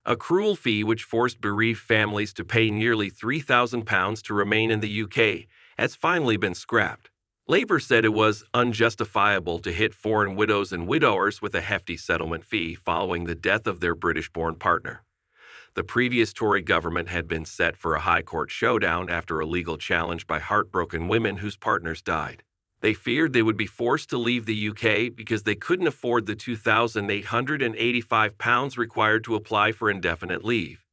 A cruel fee which forced bereaved families to pay nearly £3,000 to remain in the UK has finally been scrapped. Labour said it was unjustifiable to hit foreign widows and widowers with a hefty settlement fee following the death of their British-born partner. The previous Tory government had been set for a High Court showdown after a legal challenge by heartbroken women whose partners died. They feared they would be forced to leave the UK because they couldn't afford the £2,885 required to apply for indefinite leave.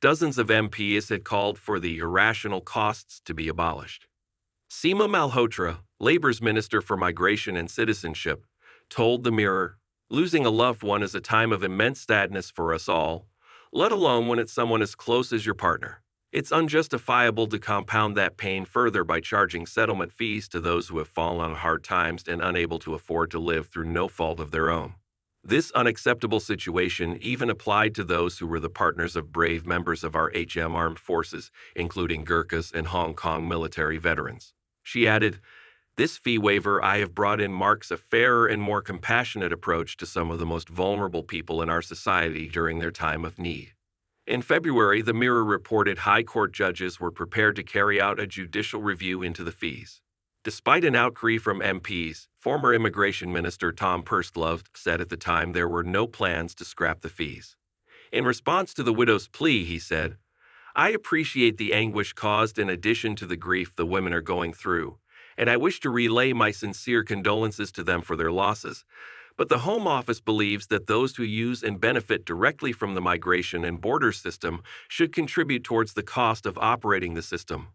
Dozens of MPs had called for the irrational costs to be abolished. Seema Malhotra, Labour's Minister for Migration and Citizenship, told the Mirror, "Losing a loved one is a time of immense sadness for us all, let alone when it's someone as close as your partner. It's unjustifiable to compound that pain further by charging settlement fees to those who have fallen on hard times and unable to afford to live through no fault of their own." This unacceptable situation even applied to those who were the partners of brave members of our armed forces, including Gurkhas and Hong Kong military veterans. She added, "This fee waiver I have brought in marks a fairer and more compassionate approach to some of the most vulnerable people in our society during their time of need." In February, the Mirror reported High Court judges were prepared to carry out a judicial review into the fees. Despite an outcry from MPs, former Immigration Minister Tom Pursglove said at the time there were no plans to scrap the fees. In response to the widow's plea, he said, "I appreciate the anguish caused in addition to the grief the women are going through, and I wish to relay my sincere condolences to them for their losses. But the Home Office believes that those who use and benefit directly from the migration and border system should contribute towards the cost of operating the system."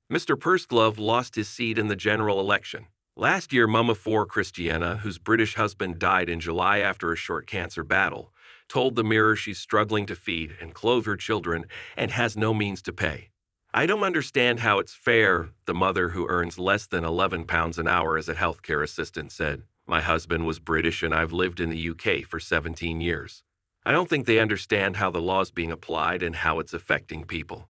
Mr. Pursglove lost his seat in the general election. Last year, mum of four Christiana, whose British husband died in July after a short cancer battle, told the Mirror she's struggling to feed and clothe her children and has no means to pay. "I don't understand how it's fair," the mother who earns less than £11 an hour as a healthcare assistant said. "My husband was British and I've lived in the UK for 17 years. I don't think they understand how the law's being applied and how it's affecting people."